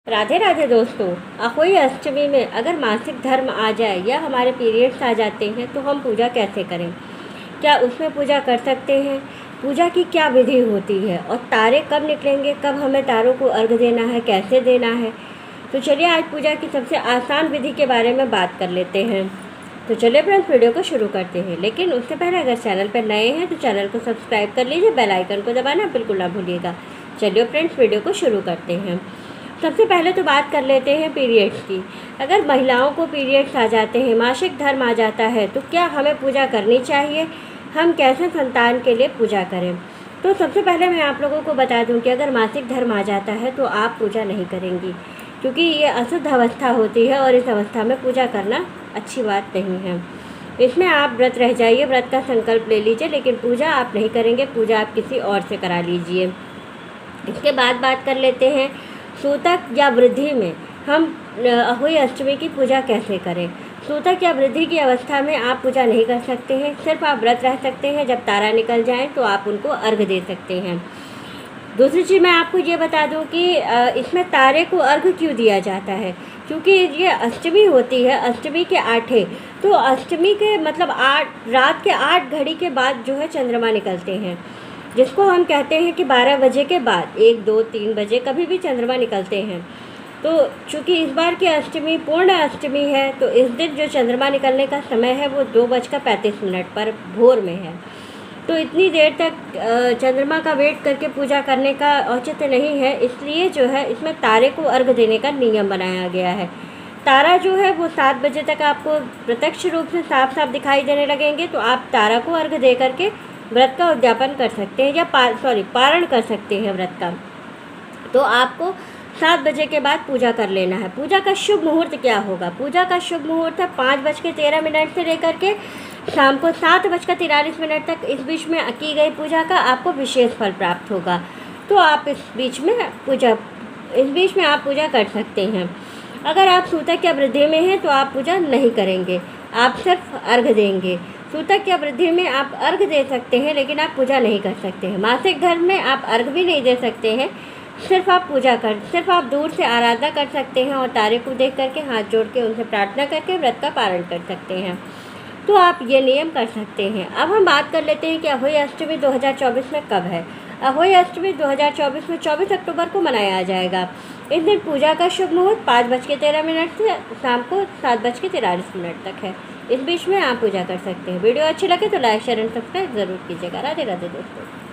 राधे राधे दोस्तों। अहोई अष्टमी में अगर मासिक धर्म आ जाए या हमारे पीरियड्स आ जाते हैं तो हम पूजा कैसे करें, क्या उसमें पूजा कर सकते हैं, पूजा की क्या विधि होती है और तारे कब निकलेंगे, कब हमें तारों को अर्घ देना है, कैसे देना है। तो चलिए आज पूजा की सबसे आसान विधि के बारे में बात कर लेते हैं। तो चलिए फ्रेंड्स वीडियो को शुरू करते हैं, लेकिन उससे पहले अगर चैनल पर नए हैं तो चैनल को सब्सक्राइब कर लीजिए, बेल आइकन को दबाना बिल्कुल ना भूलिएगा। चलिए फ्रेंड्स वीडियो को शुरू करते हैं। सबसे पहले तो बात कर लेते हैं पीरियड्स की। अगर महिलाओं को पीरियड्स आ जाते हैं, मासिक धर्म आ जाता है, तो क्या हमें पूजा करनी चाहिए, हम कैसे संतान के लिए पूजा करें। तो सबसे पहले मैं आप लोगों को बता दूं कि अगर मासिक धर्म आ जाता है तो आप पूजा नहीं करेंगी, क्योंकि ये अशुद्ध अवस्था होती है और इस अवस्था में पूजा करना अच्छी बात नहीं है। इसमें आप व्रत रह जाइए, व्रत का संकल्प ले लीजिए, लेकिन पूजा आप नहीं करेंगे, पूजा आप किसी और से करा लीजिए। इसके बाद बात कर लेते हैं सूतक या वृद्धि में हम अहोई अष्टमी की पूजा कैसे करें। सूतक या वृद्धि की अवस्था में आप पूजा नहीं कर सकते हैं, सिर्फ आप व्रत रह सकते हैं। जब तारा निकल जाए तो आप उनको अर्घ दे सकते हैं। दूसरी चीज़ मैं आपको ये बता दूं कि इसमें तारे को अर्घ क्यों दिया जाता है, क्योंकि ये अष्टमी होती है, अष्टमी के आठे, तो अष्टमी के मतलब रात के 8 घड़ी के बाद जो है चंद्रमा निकलते हैं, जिसको हम कहते हैं कि 12 बजे के बाद 1, 2, 3 बजे कभी भी चंद्रमा निकलते हैं। तो चूँकि इस बार की अष्टमी पूर्ण अष्टमी है, तो इस दिन जो चंद्रमा निकलने का समय है वो 2:35 पर भोर में है। तो इतनी देर तक चंद्रमा का वेट करके पूजा करने का औचित्य नहीं है, इसलिए जो है इसमें तारे को अर्घ देने का नियम बनाया गया है। तारा जो है वो 7 बजे तक आपको प्रत्यक्ष रूप से साफ साफ दिखाई देने लगेंगे, तो आप तारा को अर्घ दे करके व्रत का उद्यापन कर सकते हैं या पारण कर सकते हैं व्रत का। तो आपको 7 बजे के बाद पूजा कर लेना है। पूजा का शुभ मुहूर्त क्या होगा, पूजा का शुभ मुहूर्त है 5:13 से लेकर के शाम को 7:43 तक। इस बीच में की गई पूजा का आपको विशेष फल प्राप्त होगा। तो आप इस बीच में आप पूजा कर सकते हैं। अगर आप सूतक या वृद्धि में हैं तो आप पूजा नहीं करेंगे, आप सिर्फ अर्घ देंगे। सूतक या वृद्धि में आप अर्घ दे सकते हैं, लेकिन आप पूजा नहीं कर सकते हैं। मासिक धर्म में आप अर्घ भी नहीं दे सकते हैं, सिर्फ आप दूर से आराधना कर सकते हैं और तारे को देख करके हाथ जोड़ के उनसे प्रार्थना करके व्रत का पारण कर सकते हैं। तो आप ये नियम कर सकते हैं। अब हम बात कर लेते हैं कि अहोई अष्टमी 2024 में कब है। अहोई अष्टमी 2024 में 24 अक्टूबर को मनाया जाएगा। इस दिन पूजा का शुभ मुहूर्त 5:13 से शाम को 7:43 तक है। इस बीच में आप पूजा कर सकते हैं। वीडियो अच्छी लगे तो लाइक शेयर एंड सब्सक्राइब ज़रूर कीजिएगा। राधे राधे दोस्तों।